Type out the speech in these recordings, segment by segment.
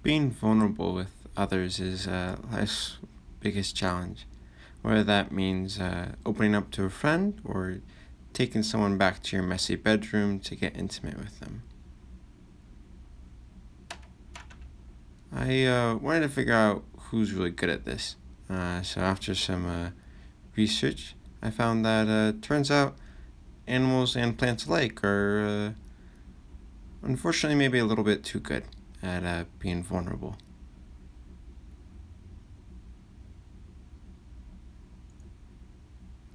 Being vulnerable with others is life's biggest challenge, whether that means opening up to a friend or taking someone back to your messy bedroom to get intimate with them. I wanted to figure out who's really good at this. So after some research, I found that turns out animals and plants alike are unfortunately maybe a little bit too good at being vulnerable.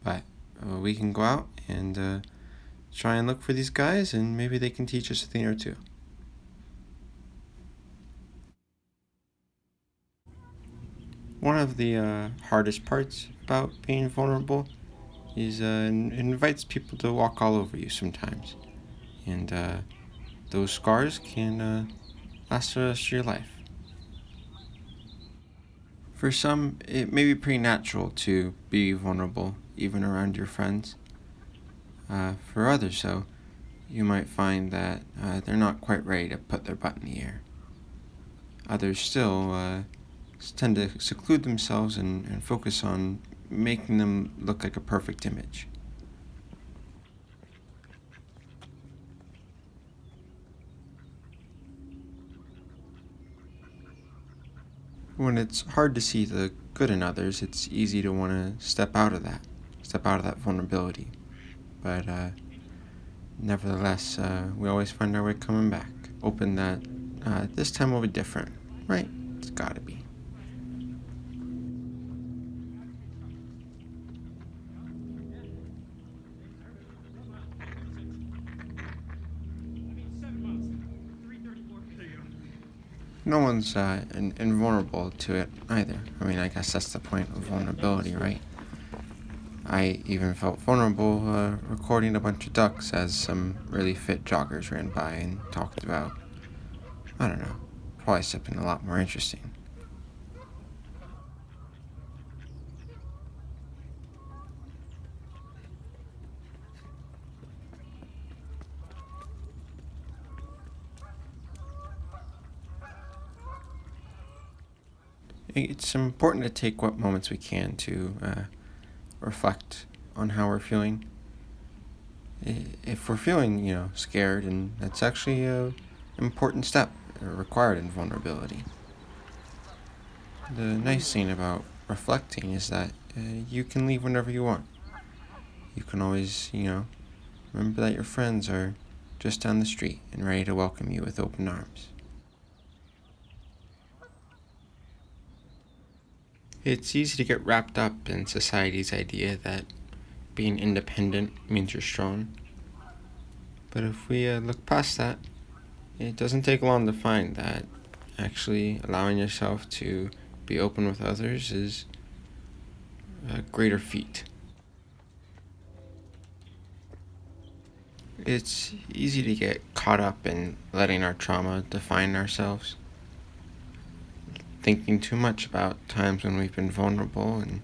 But we can go out and try and look for these guys, and maybe they can teach us a thing or two. One of the hardest parts about being vulnerable is it invites people to walk all over you sometimes, and those scars can last the rest of your life. For some, it may be pretty natural to be vulnerable, even around your friends. For others, though, you might find that they're not quite ready to put their butt in the air. Others still tend to seclude themselves and focus on making them look like a perfect image. When it's hard to see the good in others, it's easy to want to step out of that vulnerability. But nevertheless, we always find our way coming back, hoping that this time will be different, right? It's gotta be. No one's invulnerable to it either. I mean, I guess that's the point of vulnerability, right? I even felt vulnerable recording a bunch of ducks as some really fit joggers ran by and talked about, I don't know, probably something a lot more interesting. It's important to take what moments we can to reflect on how we're feeling. If we're feeling, scared, and that's actually a important step required in vulnerability. The nice thing about reflecting is that you can leave whenever you want. You can always, remember that your friends are just down the street and ready to welcome you with open arms. It's easy to get wrapped up in society's idea that being independent means you're strong. But if we look past that, it doesn't take long to find that actually allowing yourself to be open with others is a greater feat. It's easy to get caught up in letting our trauma define ourselves, thinking too much about times when we've been vulnerable and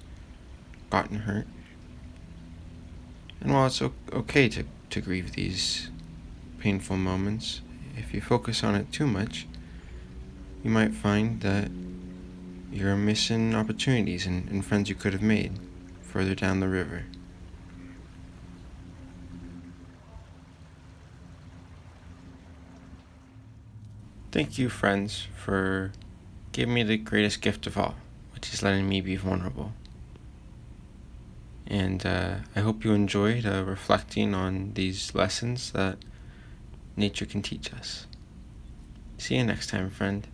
gotten hurt. And while it's okay to grieve these painful moments, if you focus on it too much, you might find that you're missing opportunities and friends you could have made further down the river. Thank you, friends, for giving me the greatest gift of all, which is letting me be vulnerable. And I hope you enjoyed reflecting on these lessons that nature can teach us. See you next time, friend.